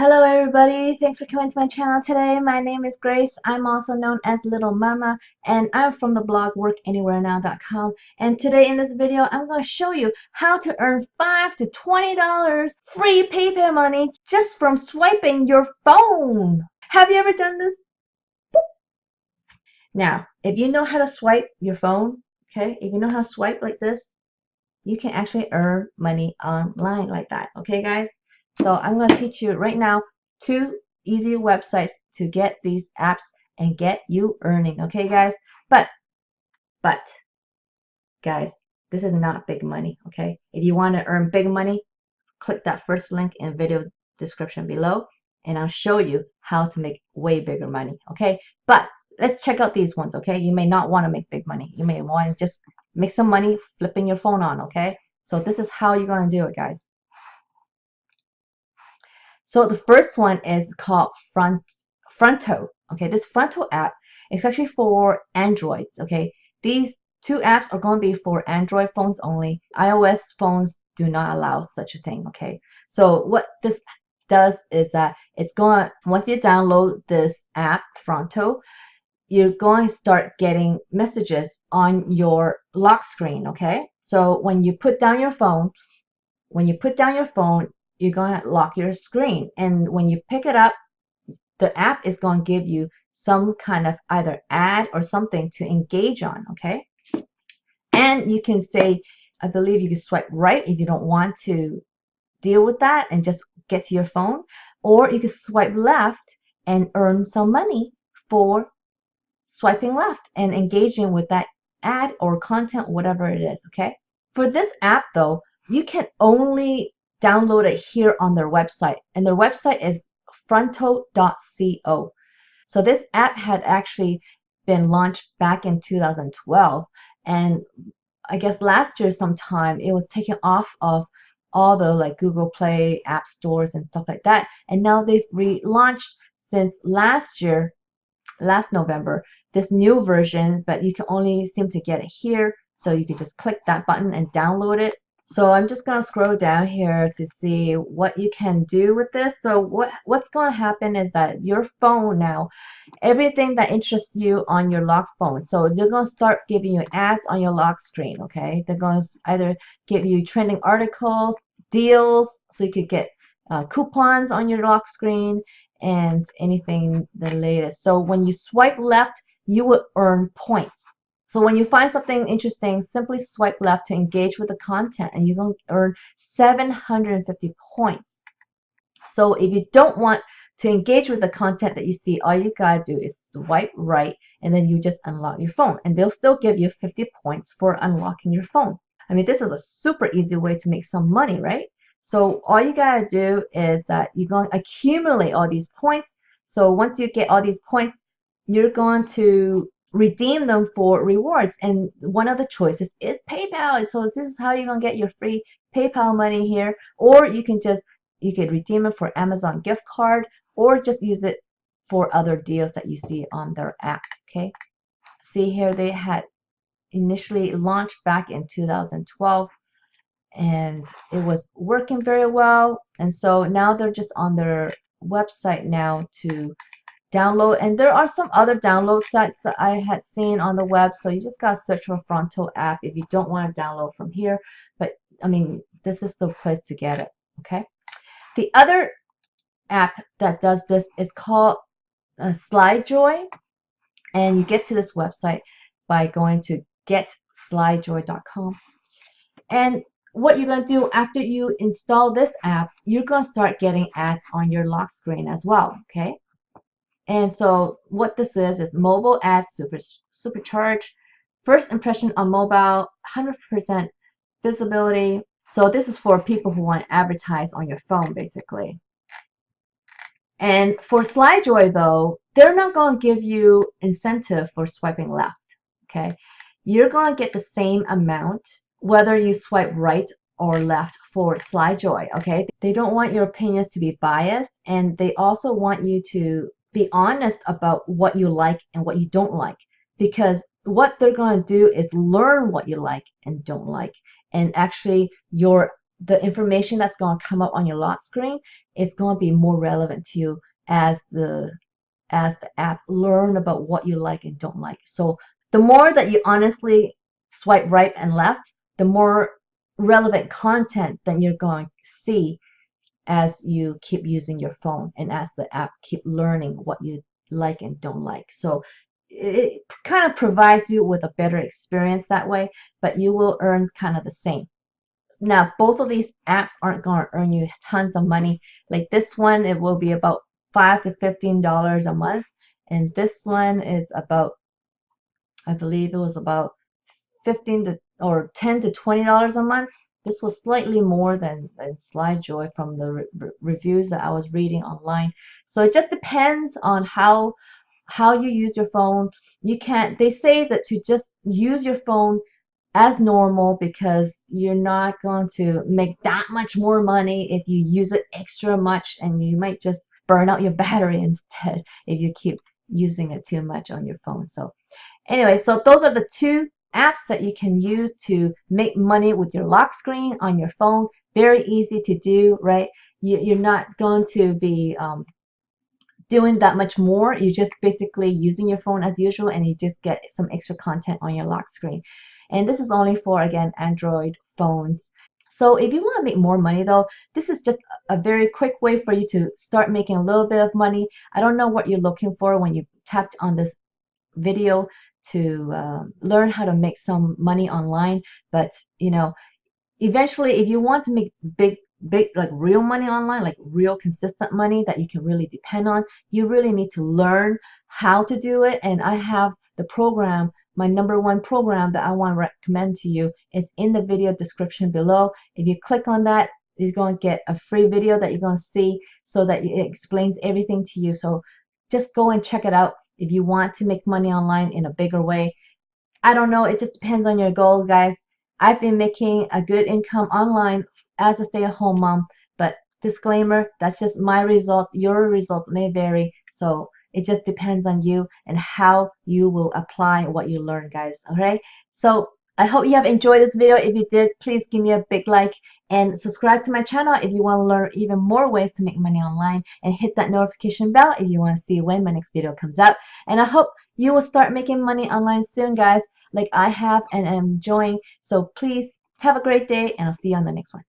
Hello everybody, thanks for coming to my channel today. My name is Grace. I'm also known as Littlemama and I'm from the blog workanywherenow.com, and today in this video I'm going to show you how to earn $5 to $20 free PayPal money just from swiping your phone. Have you ever done this? Now, if you know how to swipe your phone, okay, if you know how to swipe like this, you can actually earn money online like that, okay guys? So I'm going to teach you right now 2 easy websites to get these apps and get you earning, okay guys? But guys, this is not big money, okay? If you want to earn big money, click that first link in video description below and I'll show you how to make way bigger money, okay? But let's check out these ones, okay? You may not want to make big money. You may want to just make some money flipping your phone on, okay? So this is how you're going to do it, guys. So the first one is called Fronto. Okay, this Fronto app is actually for Androids. Okay, these 2 apps are going to be for Android phones only. iOS phones do not allow such a thing. Okay, so what this does is that it's going to, once you download this app Fronto, you're going to start getting messages on your lock screen. Okay, so when you put down your phone, you're going to lock your screen, and when you pick it up, the app is going to give you some kind of either ad or something to engage on, okay? And you can say, I believe you can swipe right if you don't want to deal with that and just get to your phone, or you can swipe left and earn some money for swiping left and engaging with that ad or content, whatever it is, okay? For this app though, you can only download it here on their website, and their website is fronto.co. So this app had actually been launched back in 2012, and I guess last year sometime it was taken off of all the like Google Play app stores and stuff like that, and now they've relaunched since last November, this new version, but you can only seem to get it here, so you can just click that button and download it. So I'm just going to scroll down here to see what you can do with this. So what's going to happen is that your phone now, everything that interests you on your lock phone, so they're going to start giving you ads on your lock screen, okay? They're going to either give you trending articles, deals, so you could get coupons on your lock screen and anything the latest. So when you swipe left, you will earn points. So when you find something interesting, simply swipe left to engage with the content and you're going to earn 750 points. So if you don't want to engage with the content that you see, all you gotta do is swipe right and then you just unlock your phone, and they'll still give you 50 points for unlocking your phone. I mean, this is a super easy way to make some money, right? So all you gotta do is that you're going to accumulate all these points. So once you get all these points, you're going to redeem them for rewards, and one of the choices is PayPal. So this is how you're gonna get your free PayPal money here, or you could redeem it for Amazon gift card, or just use it for other deals that you see on their app. Okay, see here they had initially launched back in 2012 and it was working very well, and so now they're just on their website now to download, and there are some other download sites that I had seen on the web, so you just gotta search for Fronto app if you don't want to download from here. But I mean, this is the place to get it, okay? The other app that does this is called SlideJoy, and you get to this website by going to getslidejjoy.com, and what you're going to do after you install this app, you're going to start getting ads on your lock screen as well, okay? And so what this is mobile ads supercharged, first impression on mobile, 100% visibility. So this is for people who want to advertise on your phone, basically. And for SlideJoy though, they're not going to give you incentive for swiping left, okay? You're going to get the same amount whether you swipe right or left for SlideJoy, okay? They don't want your opinions to be biased, and they also want you to be honest about what you like and what you don't like, because what they're going to do is learn what you like and don't like, and actually your the information that's going to come up on your lock screen is going to be more relevant to you as the app learn about what you like and don't like. So the more that you honestly swipe right and left, the more relevant content that you're going to see as you keep using your phone and as the app keep learning what you like and don't like. So it kind of provides you with a better experience that way, but you will earn kind of the same. Now, both of these apps aren't going to earn you tons of money. Like this one, it will be about $5 to $15 a month, and this one is about, I believe it was about 15 to or 10 to $20 a month. This was slightly more than SlideJoy from the reviews that I was reading online. So it just depends on how you use your phone. You can't, they say that to just use your phone as normal because you're not going to make that much more money if you use it extra much, and you might just burn out your battery instead if you keep using it too much on your phone. So anyway, so those are the two apps that you can use to make money with your lock screen on your phone. Very easy to do, right? You're not going to be doing that much more. You're just basically using your phone as usual, and you just get some extra content on your lock screen. And this is only for, again, Android phones. So if you want to make more money though, this is just a very quick way for you to start making a little bit of money. I don't know what you're looking for when you tapped on this video to learn how to make some money online, but you know, eventually if you want to make big like real money online, like real consistent money that you can really depend on, you really need to learn how to do it. And I have the program, my #1 program that I want to recommend to you. It's in the video description below. If you click on that, you're going to get a free video that you're going to see, so that it explains everything to you. So just go and check it out if you want to make money online in a bigger way. I don't know, it just depends on your goal, guys. I've been making a good income online as a stay-at-home mom, but disclaimer, that's just my results. Your results may vary, so it just depends on you and how you will apply what you learn, guys. Okay, so I hope you have enjoyed this video. If you did, please give me a big like and subscribe to my channel if you want to learn even more ways to make money online, and hit that notification bell if you want to see when my next video comes out. And I hope you will start making money online soon, guys, like I have and am enjoying. So please have a great day, and I'll see you on the next one.